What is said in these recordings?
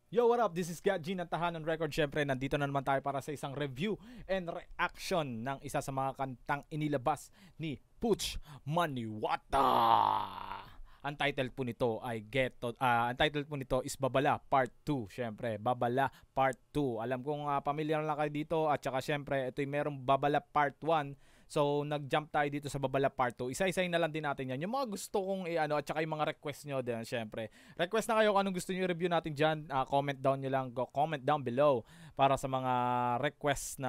Yo, what up? This is Gadji ng Tahanan Record. Syempre, nandito na naman tayo para sa isang review and reaction ng isa sa mga kantang inilabas ni Puch Maniwata. Ang title po nito ay ang title po nito is Babala Part 2. Syempre, Babala Part 2. Alam kong familiar na kayo dito at saka syempre, ito yung merong Babala Part 1. So, nag-jump tayo dito sa Babala Part 2. Isa-isayin na lang din natin yan. Yung mga gusto kong at saka yung mga request nyo din, syempre. Request na kayo kung anong gusto nyo i-review natin dyan. Comment down nyo lang. Comment down below para sa mga requests na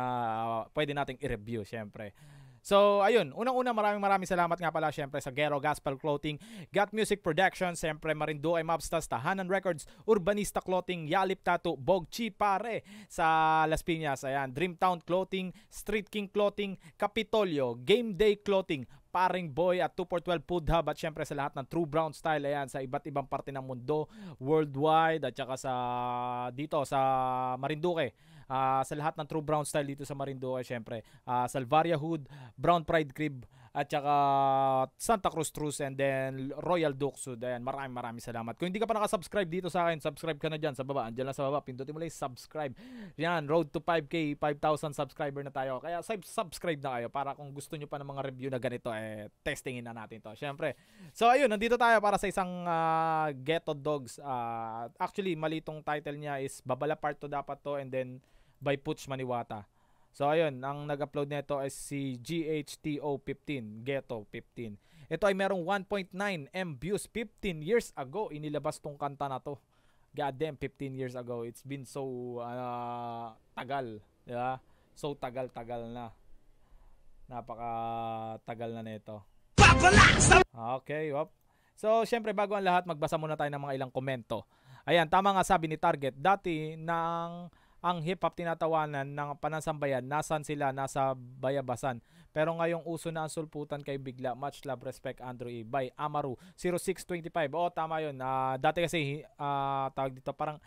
pwede nating i-review, syempre. So, ayun. Unang-una, maraming salamat nga pala, syempre, sa Gero Gospel Clothing, Got Music Production, syempre, Marinduque Mobsters, Tahanan Records, Urbanista Clothing, Yalip Tattoo, Bogchi Pare sa Las Piñas, ayan, Dreamtown Clothing, Street King Clothing, Capitolio, Game Day Clothing, Paring Boy at 2for12 Food Hub at syempre sa lahat ng True Brown Style, ayan, sa iba't ibang parte ng mundo, worldwide, at saka sa dito sa Marinduque. Sa lahat ng True Brown Style dito sa Marinduque, syempre, Salvaria Hood, Brown Pride Crib, at saka Santa Cruz Truce, and then Royal Duxud. Ayan, maraming salamat. Kung hindi ka pa nakasubscribe dito sa akin, subscribe ka na dyan sa baba. Andyan lang sa baba, pindutin mo lang subscribe. Yan, road to 5K, 5,000 subscriber na tayo. Kaya subscribe na kayo para kung gusto nyo pa ng mga review na ganito, testingin na natin to. Syempre. So, ayun, nandito tayo para sa isang Ghetto Dogs. Actually, mali tong title niya is Babala Part 2 dapat to, and then by Puch Maniwata. So ayun, ang nag-upload nito is si GHTO15, Ghetto 15. Ito ay merong 1.9 M views 15 years ago. Inilabas tong kanta na to. God damn, 15 years ago. It's been so tagal, diba? So tagal na. Napaka-tagal na nito. Okay, wop. So, syempre, bago ang lahat, magbasa muna tayo ng mga ilang komento. Ayan, tama nga sabi ni Target, dati ang hip-hop tinatawanan ng panansambayan, nasan sila, nasa bayabasan. Pero ngayong uso na ang sulputan kay bigla. Much love, respect, Andrew E. By Amaru, 0625. Oo, tama yun. Dati kasi, tawag dito, parang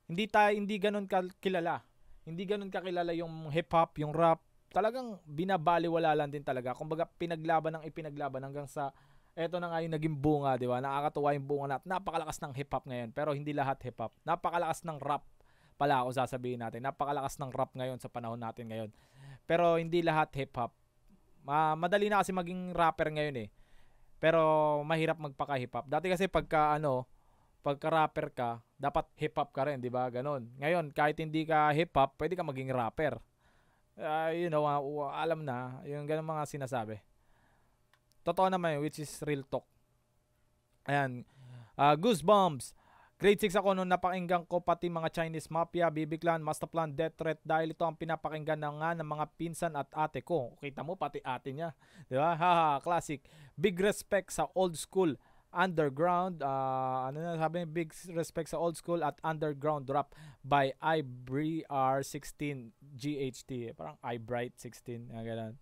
hindi ganun kilala. Hindi ganun kakilala yung hip-hop, yung rap. Talagang binabaliwala lang din talaga. Kumbaga, pinaglaban hanggang sa eto na nga yung naging bunga, di ba? Nakakatuwa yung bunga na napakalakas ng hip-hop ngayon. Pero hindi lahat hip-hop. Napakalakas ng rap pala ako sasabihin natin. Napakalakas ng rap ngayon sa panahon natin ngayon. Pero hindi lahat hip-hop. Madali na kasi maging rapper ngayon eh. Pero mahirap magpaka-hip-hop. Dati kasi pagka rapper ka, dapat hip-hop ka rin, di ba? Ganon. Ngayon, kahit hindi ka hip-hop, pwede ka maging rapper. Alam na, yung ganun mga sinasabi. Totoo naman yun, which is real talk. Ayan. Goosebumps. Grade 6 ako nung napakinggan ko pati mga Chinese Mafia, BB Clan, Masterplan, Death Threat dahil ito ang pinapakinggan na nga ng mga pinsan at ate ko. Kita mo, pati ate niya. Di ba? Haha, classic. Big respect sa old school underground. Big respect sa old school at underground rap by IBR16 GHT. Parang iBright16. Ganun.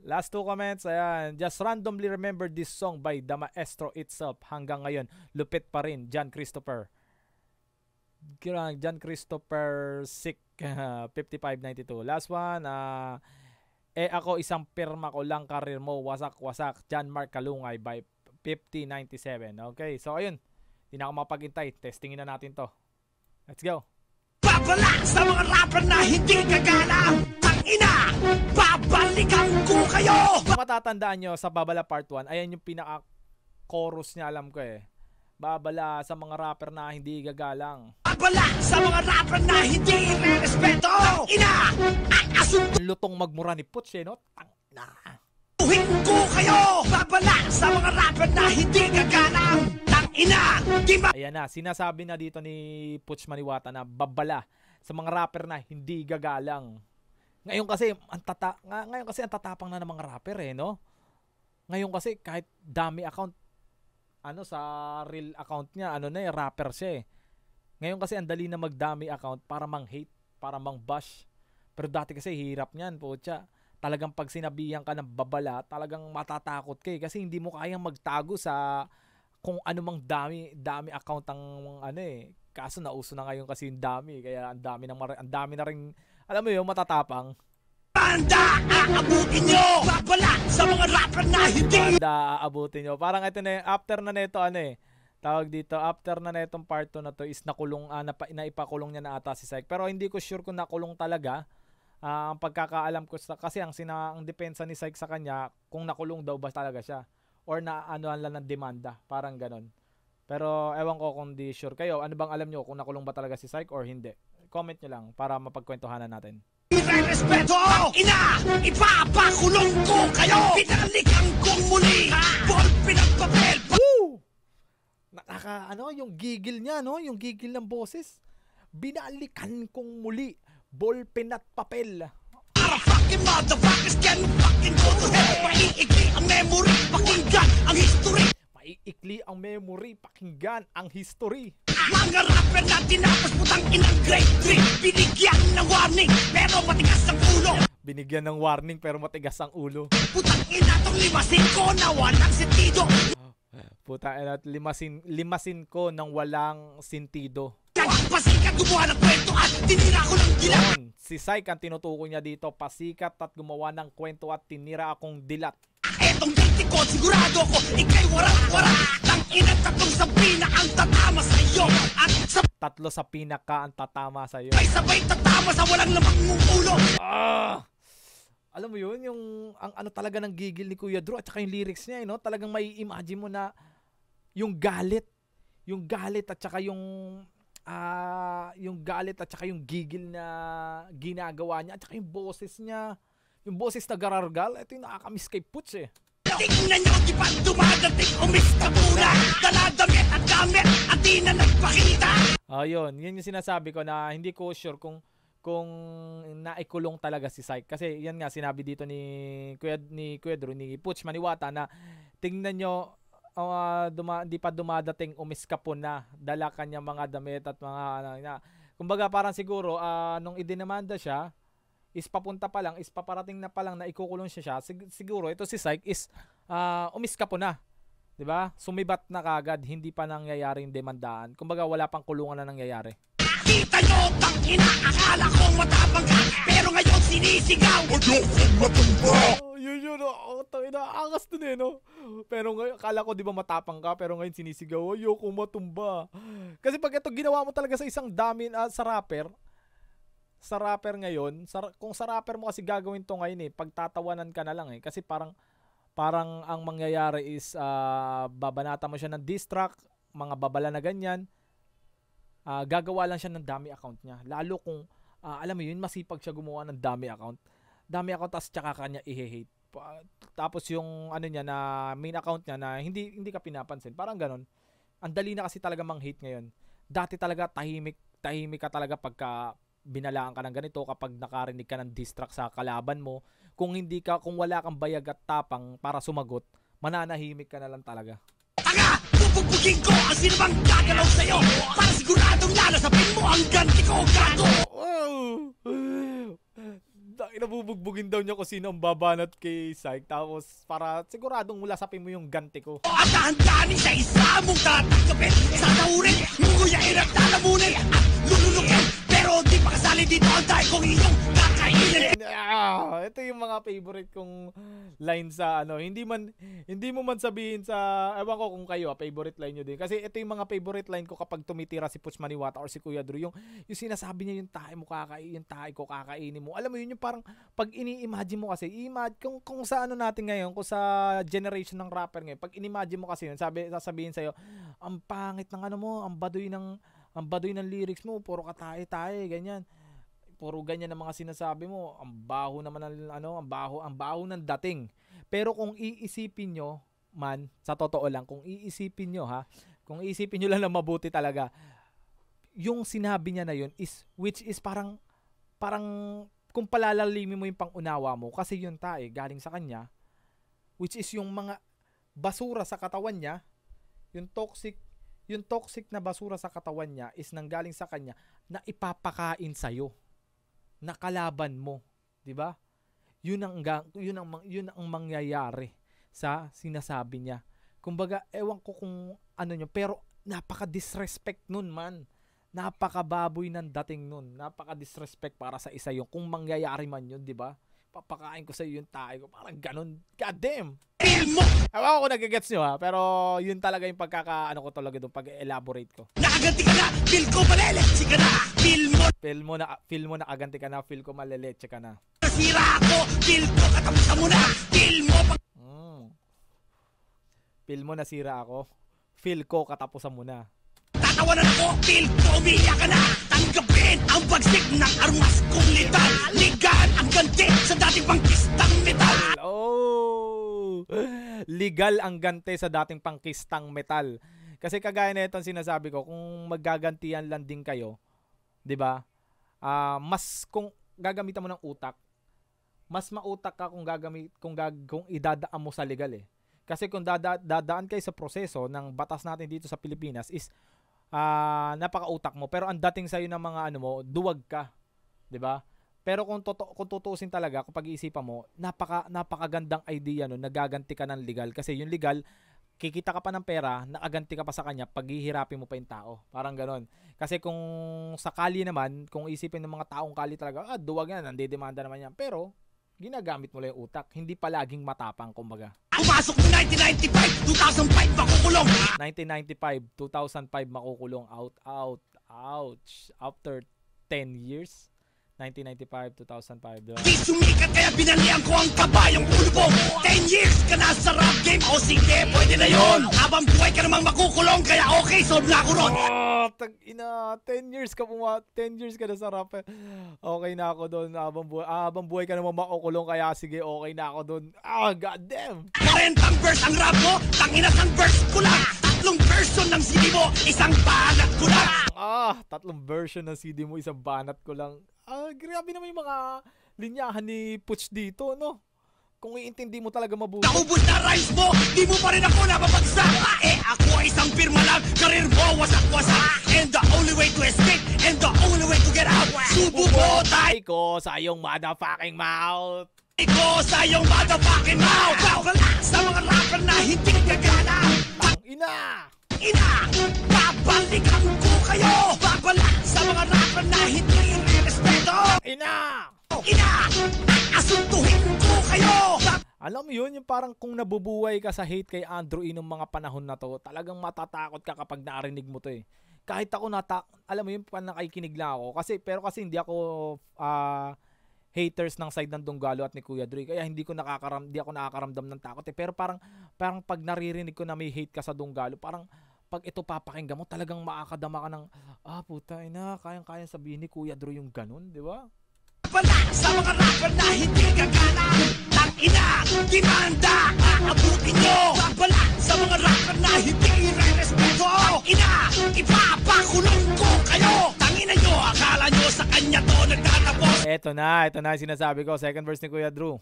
Last two comments, ayan. Just randomly remember this song by the maestro itself. Hanggang ngayon, lupit pa rin. John Christopher Sick 5592. Last one, ako isang pirma ko lang karir mo. Wasak. John Mark Kalungay by 5097. Okay, so ayun. Hindi na ako mapagintay. Testingin na natin to. Let's go. Babala sa mga rapper na hindi kagalang. Ina, babalikan ko kayo! Matatandaan nyo sa Babala Part 1, ayan yung pinaka-chorus niya, alam ko eh. Babala sa mga rapper na hindi gagalang. Babala sa mga rapper na hindi irerespeto! Ina, ang asunto! Lutong magmura ni Puch no? Tangina. Uhin ko kayo! Babala sa mga rapper na hindi gagalang! Ina, ayan na, sinasabi na dito ni Puch Maniwata na babala sa mga rapper na hindi gagalang. Ngayon kasi ang tatapang na ng mga rapper no? Ngayon kasi kahit dami account sa real account niya, rapper siya eh. Ngayon kasi ang dali na magdami account para mang-hate, para mang-bash. Pero dati kasi hirap niyan, putya. Talagang pag sinabihan ka ng babala, talagang matatakot ka eh. Kasi hindi mo kayang magtago sa kung ano mang dami account ang Kaso nauso na ngayon kasi yung dami, kaya ang dami na ring alam mo yun, matatapang. Banda, aabutin nyo! Babala sa mga rapper na hindi! Banda, aabutin nyo. Parang ito na, after na nito, tawag dito, after na netong part 2 na to is nakulong, naipakulong niya na ata si Syke. Pero hindi ko sure kung nakulong talaga. Ang pagkakaalam ko kasi ang depensa ni Syke sa kanya kung nakulong daw ba talaga siya or na ano lang ng demanda, parang ganon. Pero ewan ko kung di sure kayo. Ano bang alam nyo kung nakulong ba talaga si Syke or hindi? Comment nyo lang para mapagkwentuhanan natin. May respeto! Ina! Ipapakulong ko kayo! Pinalikan kong muli! Ball pinagpapel! Woo! Yung gigil niya, no? Yung gigil ng boses. Binalikan kong muli. Ballpen at papel. Para fucking motherfuckers can fucking go to hell! Maiikli ang memory! Pakinggan ang history! Maiikli ang memory. Pakinggan ang history. Mga rapper na tinapos putang inang grade 3 binigyan ng warning pero matigas ang ulo. Binigyan ng warning pero matigas ang ulo. Putang ina tong limasin ko na walang sentido. Puta, limasin ko ng walang sentido. Pasikat gumawa ng kwento at tinira ko ng dilat. Yun, si Syke ang tinutukoy niya dito, pasikat at gumawa ng kwento at tinira akong dilat. Etong guilty ko, sigurado ko, ikay warak-warak. Tang ina tatlong sabi na ang tatama sa iyo. At Tatlo sa pinaka ang tatama sa iyo. sabay tatama sa walang lamang mong ulo. Alam mo yun, yung ang ano talaga ng gigil ni Kuya Drew at saka yung lyrics niya, no? Talagang may imagine mo na yung galit at saka yung galit at saka yung gigil na ginagawa niya at saka yung boses niya, yung boses na garargal. Ito yung nakakamiss kay Puts eh. Tingnan nyo, di ba dumadating umista muna. Daladamit at gamit at di na nagpakita. Yun yung sinasabi ko na hindi ko sure kung naikulong talaga si Syke. Kasi yan nga sinabi dito ni Kuya Drew, ni Puts Maniwata na tingnan nyo, di pa dumadating umiskapon na, dala kanya mga damit at mga kumbaga parang siguro nung idinamanda siya is paparating na pa lang na ikukulong siya. Siguro ito si Syke is umiskapon na, 'di ba? Sumibat na kagad, hindi pa nangyayari yung demandaan. Kumbaga wala pang kulungan na nangyayari. Kita nyo, tangina, akala kong matapang ka, pero ngayon sinisigaw. Ayokong matumba. Yun, angas dun eh, no? Pero ngayon, akala ko di ba matapang ka, pero ngayon sinisigaw, ayokong matumba. Kasi pag ito ginawa mo talaga sa isang dami, sa rapper ngayon, kung sa rapper mo kasi gagawin to ngayon eh, pagtatawanan ka na lang eh. Kasi parang ang mangyayari is, babanata mo siya ng diss track, mga babala na ganyan, gagawa lang siya ng dummy account niya. Lalo kung, alam mo yun, masipag siya gumawa ng dummy account. Dummy account, tas tsaka kanya i-hate. Tapos yung ano niya na main account niya na hindi ka pinapansin. Parang ganon. Ang dali na kasi talaga mang hate ngayon. Dati talaga tahimik ka talaga pagka binalaan ka ng ganito, kapag nakarinig ka ng diss track sa kalaban mo. Kung wala kang bayag at tapang para sumagot, mananahimik ka na lang talaga. Tanga! Bubugin ko ang sinumang gagalaw sa'yo para siguradong lalasapin mo ang ganti ko, gato! Nabubugbugin daw niya kung sino ang babanat kay Syke, tapos para siguradong lasapin mo yung ganti ko. At dahan-dahanin sa isa mong tatanggapin, sasaurin, nguyain at lalamunin at lululukin, pero di pa kasali dito ang dahil kong iyong kakainin. Ito yung mga favorite kong line sa hindi mo man sabihin sa, ewan ko kung kayo, favorite line nyo din. Kasi ito yung mga favorite line ko kapag tumitira si Puts Maniwata or si Kuya Drew, yung sinasabi niya yung tae ko kakainin mo. Alam mo yun, yung parang pag ini-imagine mo kasi, kung sa ano natin ngayon, kung sa generation ng rapper ngayon, pag ini-imagine mo kasi yun, sasabihin sa'yo, ang pangit ng ang baduy ng lyrics mo, puro ka tae, ganyan. Puro ganyan ang mga sinasabi mo. Ang baho naman ang baho ng dating. Pero kung iisipin nyo, man, sa totoo lang, kung iisipin nyo lang na mabuti talaga, yung sinabi niya na yun which is parang kung palalalimin mo yung pangunawa mo, kasi yun tae, galing sa kanya, which is yung mga basura sa katawan niya, yung toxic na basura sa katawan niya is nanggaling sa kanya na ipapakain sa'yo, na kalaban mo, 'di ba? Yun ang mangyayari sa sinasabi niya. Kumbaga, ewan ko kung ano niyo, pero napaka-disrespect nun, man. Napaka-baboy ng dating nun. Napaka-disrespect para sa isa yung kung mangyayari man yun, 'di ba? papakain ko sa iyo yung tae ko. Parang ganun. God damn. Feel mo Ewan ko kung nagigets nyo ha, pero yun talaga yung pagkaka, ano ko talaga doon, pag-elaborate ko. nakaganti ka na, feel ko maleleksi ka na. Feel mo nakaganti ka na, feel ko maleleche ka na. Nasira ako, feel ko katapusan mo na. Feel mo Feel mo nasira ako, feel ko katapusan mo na. tatawanan ako, feel ko umiyak ka na. Tanggapin ang bagsik ng armas kong lital. Ligan ang ganti sa dating pangkistang metal. Oh! Legal ang gante sa dating pangkistang metal. Kasi kagaya na itong sinasabi ko, kung maggagantihan lang din kayo, 'di ba? Mas kung gagamitan mo ng utak, mas mautak ka kung kung idadaan mo sa legal eh. Kasi kung dadaan kayo sa proseso ng batas natin dito sa Pilipinas is napaka-utak mo, pero ang dating sa iyo ng mga ano mo, duwag ka, 'di ba? Pero kung tutuusin talaga, kung pag-iisipan mo, napakagandang idea no, nagaganti ka ng legal kasi yung legal kikita ka pa ng pera, nakaganti ka pa sa kanya, paghihirapin mo pa yung tao. Parang ganon. Kasi kung sakali naman, kung isipin ng mga taong kali talaga, duwag yan, nandidemanda naman yan. Pero, ginagamit mo lang yung utak. Hindi palaging matapang, kumbaga. Pumasok mo 1995, 2005 makukulong. 1995, 2005 makukulong. Ouch. After 10 years, 1995, 2005. Diba? Di sumikat kaya binalian ko ang kabayong ulo mo. 10 years ka na sa rap game. O sige, pwede na yun. Habang buhay ka namang makukulong, kaya okay, solve na ako ron. Tag-ina, 10 years ka 10 years ka na sa rap. Okay na ako doon. Habang buhay ka namang makukulong, kaya sige, okay na ako doon. God damn. 40 verse ang rap mo, tangina sang verse ko lang. 3 version ng CD mo, isang banat ko lang. 3 version ng CD mo, isang banat ko lang. Grabe naman yung mga linyahan ni Putch dito, no? Kung iintindi mo talaga mabuti. Naubos na rhymes mo, di mo pa rin ako napapagsak. Ako ay isang pirma lang, karir mo wasak-wasak. And the only way to escape, and the only way to get out, subo mo tayo ko sa iyong motherfucking mouth. ko sa iyong motherfucking mouth. Wala sa mga rapper na hindi gagana. Ina, babalikan ko kayo. Babala sa mga rapper na hindi respeto. Ina, asuntuhin ko kayo. Alam mo yun, yung parang kung nabubuhay ka sa hate kay Andrew E nung mga panahon na to, talagang matatakot ka kapag narinig mo to eh. Kahit ako alam mo yun, nakikinig lang ako. Kasi hindi ako haters ng side ng Donggalo at ni Kuya Dre. Kaya hindi ako nakakaramdam ng takot eh. Pero parang pag naririnig ko na may hate ka sa Donggalo, parang pag ito papakinggan mo, talagang makakadama ka ng, puta ina, kayang-kayang sabihin ni Kuya Dre yung ganun, di ba? Wala sa mga rapper na hindi gagana. Tang ina, demanda, aabutin nyo. Wala sa mga rapper na hindi respeto. Ina, ipapakulong ko kayo. Tangina nyo, akala nyo sa kanya to nagtatapos. Ito na yung sinasabi ko, second verse ni Kuya Drew.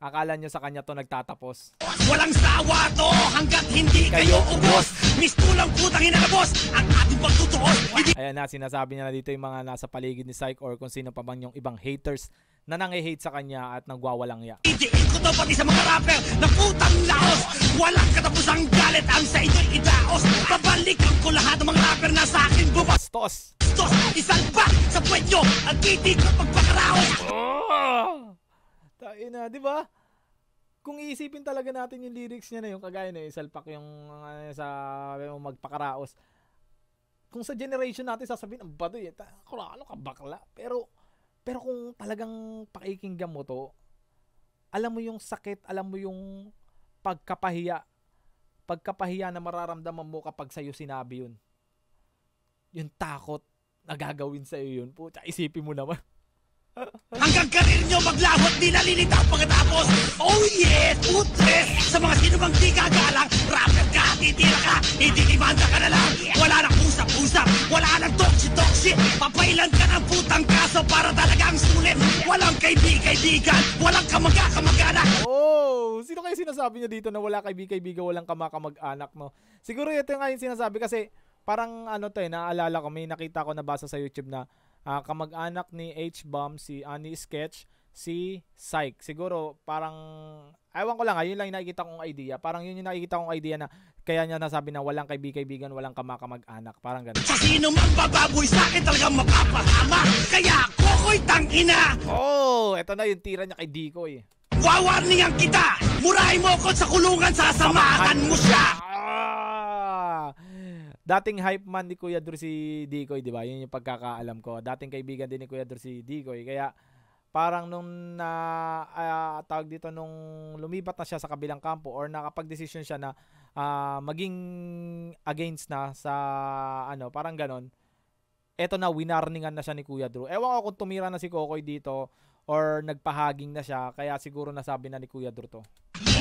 Akala nyo sa kanya to nagtatapos. Walang sawa to hanggat hindi kayo ubos. Mistulang putang ina na boss, ang ating pagtutuos. Ayan na, sinasabi niya na dito yung mga nasa paligid ni Syke or kung sino pa bang yung ibang haters na nangi-hate sa kanya at nagwawalang ya. Idiin ko to pati sa mga rapper na putang laos. Walang katapusang galit ang sa inyo'y idaos. Babalikan ko lahat ng mga rapper na sa akin bumastos. Isalpa sa puwet nyo ang titi ko pagpakaraos. Taina, di ba? Kung iisipin talaga natin yung lyrics niya na yung kagaya na isalpak yung sa magpakaraos. Kung sa generation natin sasabihin, ang baduy, ano ka bakla? Pero kung talagang pakikinggan mo to, alam mo yung sakit, alam mo yung pagkapahiya na mararamdaman mo kapag sa'yo sinabi yun. Yung takot na gagawin sa'yo yun. Puta, isipin mo naman. Hanggang karir nyo maglawat, di nalilitaw pagkatapos. Oh yes, putres. Sa mga sino bang di kagalang, rapper ka, titira ka, ididimanda ka na lang. Wala nang usap-usap, wala nang toxic-toxic. Papailan ka ng putang kaso para talagang sulit. Walang kaibigan, walang kamag-anak. Oh, sino kayo sinasabi niya dito na wala kaibigan, walang kamag-anak, no? Siguro ito nga yung sinasabi kasi parang naalala ko, may nakita ko nabasa sa YouTube na kamag-anak ni H-Bomb, si Ani Sketch, si Syke. Siguro parang, ewan ko lang, yun lang yung nakikita kong idea. Parang yun yung nakikita kong idea na kaya niya nasabi na walang kaibigan, walang kamag-anak. Parang ganun. Sa sino mang bababoy sa akin talagang mapapahama. Kaya ako ko'y tangina! Oh, eto na yung tira niya kay Dikoy. Wawarningan kita! Murahin mo ko sa kulungan, sasamahan mo siya! Dating hype man ni Kuya Drew si Dikoy, di ba? Yun yung pagkakaalam ko. Dating kaibigan din ni Kuya Drew si Dikoy. Kaya parang nung tawag dito, nung lumipat na siya sa kabilang kampo or nakapag-decision siya na maging against na sa parang ganon. Eto na, winarningan na siya ni Kuya Drew. Ewan ko kung tumira na si Kokoy dito or nagpahaging na siya, kaya siguro nasabi na ni Kuya Drew to.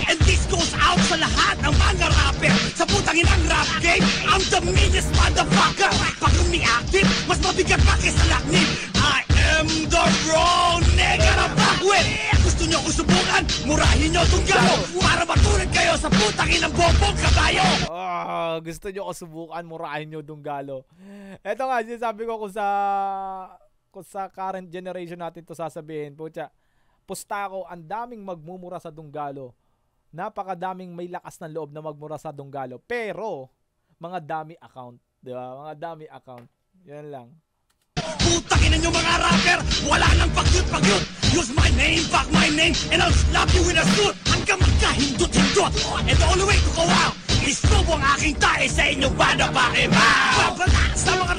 And this goes out sa lahat ng mga rapper sa putang inang rap game. I'm the meanest motherfucker. Pag umi-active, mas mabigat pa kaysa laknib. I am the wrong nigga na fuck with. Gusto nyo ko subukan, murahin nyo itong galo para matulad kayo sa putang inang bobong kabayo. Gusto nyo ko subukan, murahin nyo itong galo. Eto nga, sinasabi ko kung sa current generation natin to sasabihin, pucha, pusta ko, ang daming magmumura sa Dunggalo. Napakadaming may lakas ng loob na magmura sa Dunggalo. Pero, mga dummy account. Di ba? Mga dummy account. Yan lang. Putangin nyo mga rapper, wala nang pagyut-pagyut. Use my name, fuck my name, and I'll slap you with a suit. Hanggang magkahindot-hindot. And the only way to go out is probo ang aking tae sa inyong banda pakimaw. Babala sa mga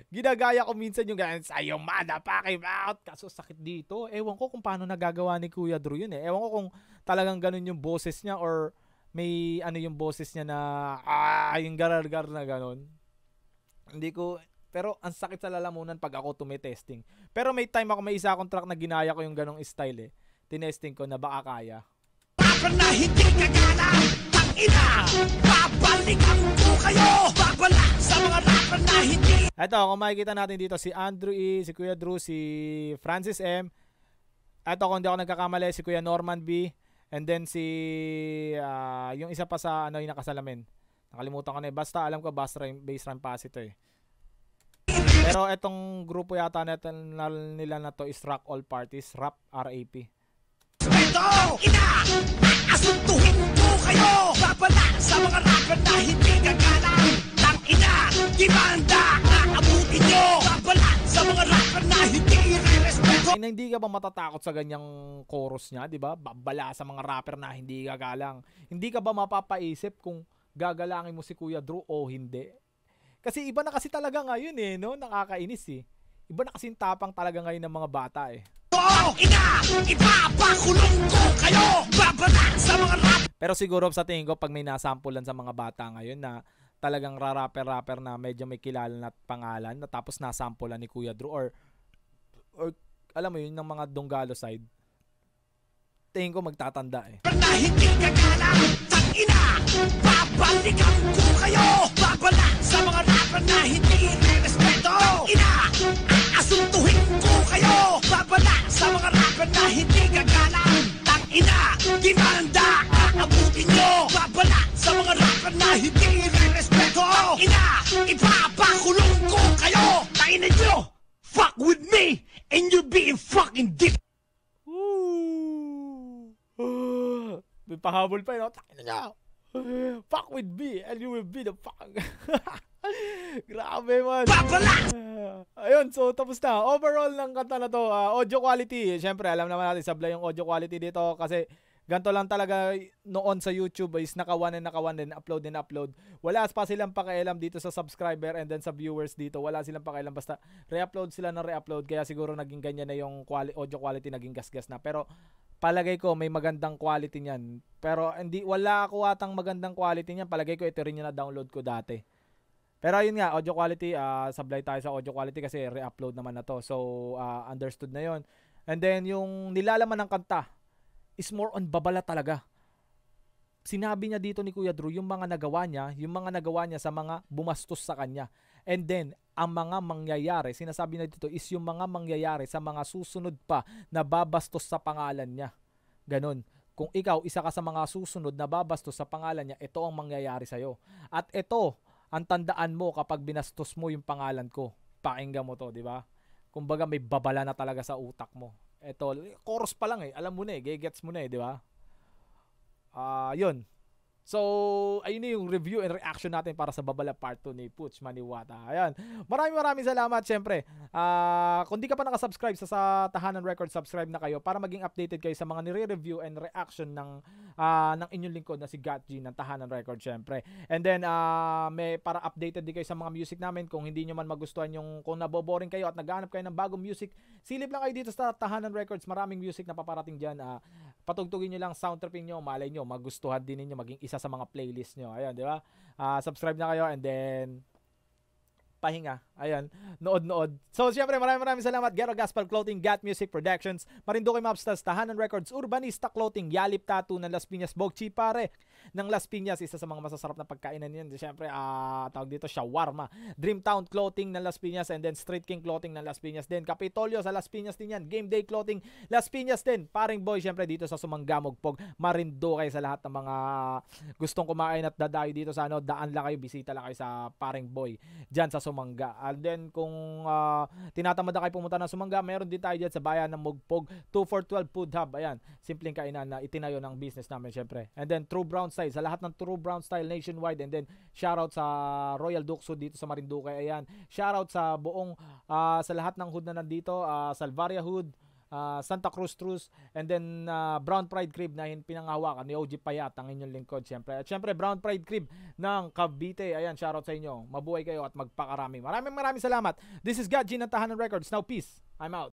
Ginagaya ko minsan yung ganyan sa yung mana pakimaut. Kaso sakit dito. Ewan ko kung paano nagagawa ni Kuya Drew yun eh. Ewan ko kung talagang ganun yung boses niya or may yung boses niya na yung garar-gar na ganun. Hindi ko, pero ang sakit sa lalamunan pag ako tumitesting. Pero may time ako, may isa akong track na ginaya ko yung ganong style eh. Tinesting ko na baka kaya. rapper na hindi kagala. Tangina, babalikan ko kayo. Babala sa mga rapper na hindi. Ito, kung makikita natin dito si Andrew E, si Kuya Drew, si Francis M. Ito, kung hindi ako nagkakamali, si Kuya Norman B. And then si yung isa pa sa yung nakasalamin. Nakalimutan ko na eh. Basta alam ko bass rhyme pass ito eh. Pero etong grupo yata nila na to is Rock All Parties, Rap, R-A-P. Ito, ina, asuntuhin ko kayo. Babala sa mga rapper na hindi gagalang. Tangina, demanda, aabutin nyo. Babala sa mga rapper na hindi i-respeto. Hindi ka ba matatakot sa ganyang chorus niya, di ba? Babala sa mga rapper na hindi gagalang. Hindi ka ba mapapaisip kung gagalangin mo si Kuya Drew o hindi? Kasi iba na kasi talaga ngayon eh, no? Nakakainis eh. Iba na kasi tapang talaga ngayon ng mga bata eh. Oh, ina, ipapakulong ko kayo. Babala sa mga rapper. Pero siguro sa tingin ko pag may nasampulan sa mga bata ngayon na talagang rapper na medyo may kilala na pangalan na tapos nasampulan ni Kuya Drew or alam mo yun ng mga Dunggalo side, tingin ko magtatanda eh. Na hindi gagalang. Tangina, babalikan ko kayo. Babala sa mga rapper na hindi i-respeto. Ina, asuntuhin ko kayo. Babala sa mga rapper na hindi gagalang. Tangina, demanda, aabutin nyo. Babala sa mga rapper na hindi i-respeto. Ina, ipapakulong ko kayo. Tangina nyo, fuck with me and you'll be in fucking deep. May pahabol pa yun. Takin na niya. Fuck with me and you will be the fuck. Grabe man. Ayun, so tapos na. Overall ng kanta na to, audio quality. Siyempre, alam naman natin sablay yung audio quality dito kasi ganito lang talaga noon sa YouTube is naka-1 and upload. Wala pa silang pakialam dito sa subscriber and then sa viewers dito. Wala silang pakialam basta re-upload sila ng re-upload kaya siguro naging ganyan na yung audio quality naging gasgas na. Pero palagay ko may magandang quality niyan. Pero wala ako atang magandang quality niyan. Palagay ko ito rin yung na-download ko dati. Pero ayun nga, audio quality, sablay tayo sa audio quality kasi re-upload naman na to. So understood na yon. And then yung nilalaman ng kanta is more on babala talaga. Sinabi niya dito ni Kuya Drew yung mga nagawa niya sa mga bumastos sa kanya. And then, ang mga mangyayari, sinasabi na dito is yung mga mangyayari sa mga susunod pa na babastos sa pangalan niya. Ganon. Kung ikaw, isa ka sa mga susunod na babastos sa pangalan niya, ito ang mangyayari sa'yo. At ito, ang tandaan mo kapag binastos mo yung pangalan ko. Pakinggan mo to, di ba? Kumbaga may babala na talaga sa utak mo. Ito, chorus pa lang eh. Alam mo na eh. Gets mo na eh, di ba? Yun. So, ayun na yung review and reaction natin para sa Babala Part 2 ni Putch Maniwata. Ayan. Maraming salamat, syempre. Kung di ka pa nakasubscribe sa Tahanan Records, subscribe na kayo para maging updated kayo sa mga nire-review and reaction ng inyong lingkod na si Gatg ng Tahanan Records syempre. And then may para updated din kayo sa mga music namin. Kung hindi nyo man magustuhan kung naboboring kayo at naghahanap kayo ng bagong music, silip lang kayo dito sa Tahanan Records. Maraming music na paparating dyan. Patugtugin nyo lang, sound tripping nyo, malay nyo, magustuhan din ninyo, maging isa sa mga playlist nyo. Ayun, di ba? Subscribe na kayo and then pahinga. Ayan, nood. So, syempre, maraming salamat. Gero Gaspar Clothing, Gat Music Productions, Marinduque Mobsters, Tahanan Records, Urbanista Clothing, Yalip Tattoo ng Las Piñas, Bogchi Pare ng Las Piñas, isa sa mga masasarap na pagkainan yan. Syempre, tawag dito, shawarma. Dreamtown Clothing ng Las Piñas, and then Street King Clothing ng Las Piñas din. Kapitolyo sa Las Piñas din yan. Game Day Clothing, Las Piñas din. Paring Boy, syempre, dito sa Sumanggamog Pog, Marinduque, sa lahat ng mga gustong kumain at dadayo dito sa daan lang kayo, bisita lang kayo sa Paring Boy, dyan sa Sumangga. And then kung tinatamad na kayo pumunta ng Sumangga, meron din tayo dyan sa bayan ng Mugpog, 2412 Food Hub. Ayan, simpleng kainan na itinayo ng business namin syempre. And then True Brown Style, sa lahat ng True Brown Style nationwide. And then shoutout sa Royal Dukes Hood dito sa Marinduque. Ayan, shoutout sa buong sa lahat ng hood na nandito, Salvaria Hood, Santa Cruz Trus, and then Brown Pride Crib na pinanghawakan ni OG Payat, ang inyong lingkod syempre. At syempre Brown Pride Crib ng Cavite. Ayan, shoutout sa inyo. Mabuhay kayo at magpakarami. Maraming salamat. This is Gatg ng Tahanan Records. Now peace. I'm out.